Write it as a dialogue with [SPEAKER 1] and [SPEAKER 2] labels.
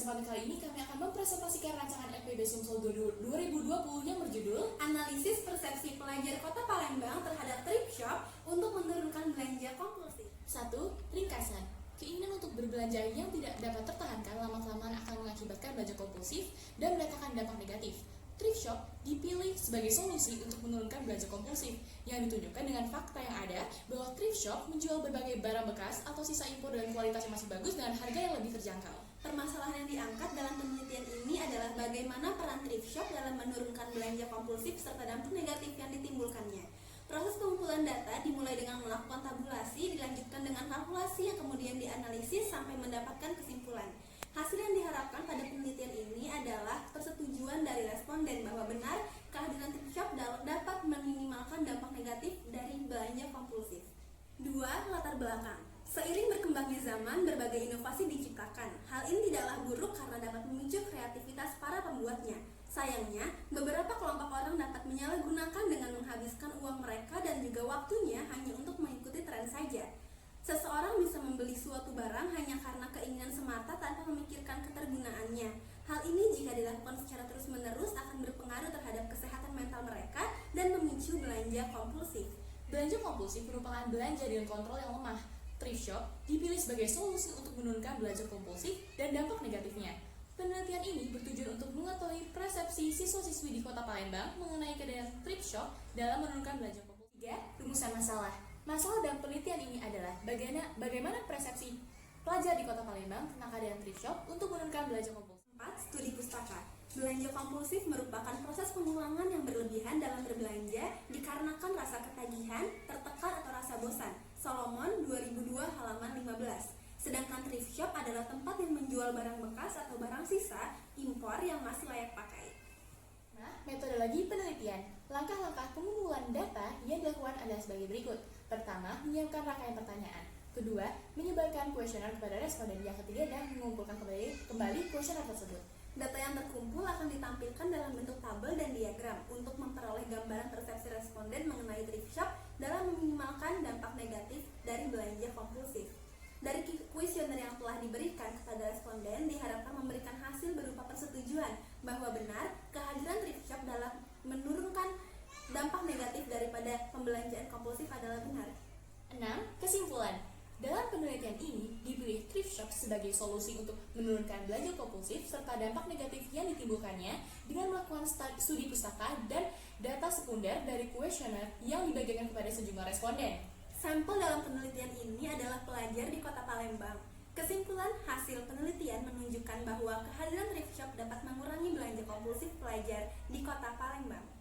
[SPEAKER 1] kesempatan kali ini kami akan mempresentasikan rancangan FPB Sumsel 2020 yang berjudul
[SPEAKER 2] Analisis Persepsi Pelajar Kota Palembang terhadap Thrift Shop untuk menurunkan belanja kompulsif.
[SPEAKER 1] 1. Ringkasan. Keinginan untuk berbelanja yang tidak dapat tertahankan lama-kelamaan akan mengakibatkan belanja kompulsif dan mendatangkan dampak negatif. Thrift shop dipilih sebagai solusi untuk menurunkan belanja kompulsif yang ditunjukkan dengan fakta yang ada bahwa thrift shop menjual berbagai barang bekas atau sisa impor dengan kualitas yang masih bagus dengan harga yang lebih terjangkau.
[SPEAKER 2] Permasalahan yang diangkat dalam penelitian ini adalah bagaimana peran thrift shop dalam menurunkan belanja kompulsif serta dampak negatif yang ditimbulkannya. Proses pengumpulan data dimulai dengan melakukan tabulasi, dilanjutkan dengan kalkulasi yang kemudian dianalisis sampai mendapatkan kesimpulan. Hasil yang diharapkan pada penelitian ini adalah persetujuan dari responden bahwa benar kehadiran thrift shop dapat meminimalkan dampak negatif dari belanja kompulsif. 2. Latar belakang. Seiring berkembangnya zaman, berbagai inovasi diciptakan. Hal ini tidaklah buruk karena dapat memicu kreativitas para pembuatnya. Sayangnya, beberapa kelompok orang dapat menyalahgunakan dengan menghabiskan uang mereka dan juga waktunya hanya untuk mengikuti tren saja. Seseorang bisa membeli suatu barang hanya karena keinginan semata tanpa memikirkan ketergunaannya. Hal ini jika dilakukan secara terus-menerus akan berpengaruh terhadap kesehatan mental mereka dan memicu belanja kompulsif.
[SPEAKER 1] Belanja kompulsif merupakan belanja dengan kontrol yang lemah. Thrift shop dipilih sebagai solusi untuk menurunkan belanja kompulsif dan dampak negatifnya. Penelitian ini bertujuan untuk mengetahui persepsi siswa-siswi di Kota Palembang mengenai keadaan thrift shop dalam menurunkan belanja kompulsif. 3. Rumusan masalah. Masalah dalam penelitian ini adalah bagaimana persepsi pelajar di Kota Palembang tentang keadaan thrift shop untuk menurunkan belanja kompulsif.
[SPEAKER 2] 4. Studi pustaka. Belanja kompulsif merupakan proses pengulangan yang berlebihan dalam berbelanja dikarenakan rasa ketagihan, tertekan atau rasa bosan. Solomon 2002 halaman 15. Sedangkan thrift shop adalah tempat yang menjual barang bekas atau barang sisa impor yang masih layak pakai.
[SPEAKER 1] Nah, metodologi penelitian. Langkah-langkah pengumpulan data yang dilakukan adalah sebagai berikut. Pertama, menyiapkan rangkaian pertanyaan. Kedua, menyebarkan kuesioner kepada responden. Yang ketiga adalah mengumpulkan kembali kuesioner tersebut.
[SPEAKER 2] Data yang terkumpul akan ditampilkan dalam bentuk tabel dan diagram untuk memperoleh gambaran persepsi responden mengenai thrift shop dalam meminimalkan dampak negatif dari belanja kompulsif. Dari kuesioner yang telah diberikan kepada responden diharapkan memberikan hasil berupa persetujuan bahwa benar kehadiran thrift shop dalam menurunkan dampak negatif daripada pembelanjaan kompulsif adalah benar.
[SPEAKER 1] 6. Kesimpulan. Dalam penelitian ini, dipilih thrift shop sebagai solusi untuk menurunkan belanja kompulsif serta dampak negatif yang ditimbulkannya dengan melakukan studi pustaka dan data sekunder dari kuesioner yang dibagikan kepada sejumlah responden.
[SPEAKER 2] Sampel dalam penelitian ini adalah pelajar di Kota Palembang. Kesimpulan hasil penelitian menunjukkan bahwa kehadiran thrift shop dapat mengurangi belanja kompulsif pelajar di Kota Palembang.